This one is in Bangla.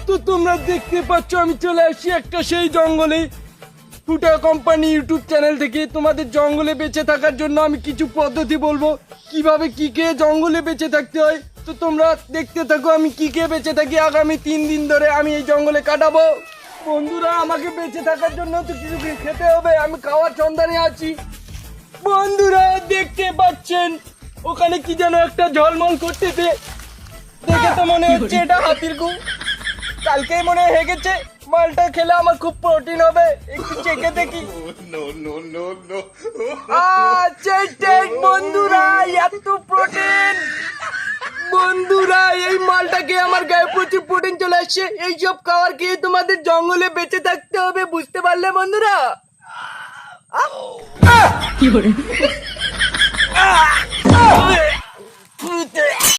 তো তোমরা দেখতে পাচ্ছ আমি চলে আসি একটা সেই জঙ্গলে ফুটা কোম্পানি ইউটিউব চ্যানেল থেকে। তোমাদের জঙ্গলে বেঁচে থাকার জন্য আমি কিছু পদ্ধতি বলবো, কিভাবে কি খেয়ে জঙ্গলে বেঁচে থাকতে হয়। তো তোমরা দেখতে থাকো আমি কি খেয়ে বেঁচে থাকি আগামী 3 দিন ধরে আমি এই জঙ্গলে কাটাবো। বন্ধুরা আমাকে বেঁচে থাকার জন্য তো কিছু খেতে হবে, আমি খাওয়ার সন্ধানে আছি। বন্ধুরা দেখতে পাচ্ছেন ওখানে কি যেন একটা ঝলমল করতেছে, দেখে তো মনে হচ্ছে এটা হাতির গু। কালকে মনে হয় হেগেছে, মালটা খেলে আমার খুব প্রোটিন হবে, একটু চেখে দেখি। বন্ধুরা এত প্রোটিন, বন্ধুরা এই মালটা খেয়ে আমার গায়ে প্রচুর প্রোটিন চলে আসছে। এইসব খাবার খেয়ে তোমাদের জঙ্গলে বেঁচে থাকতে হবে, বুঝতে পারলে বন্ধুরা? কি করে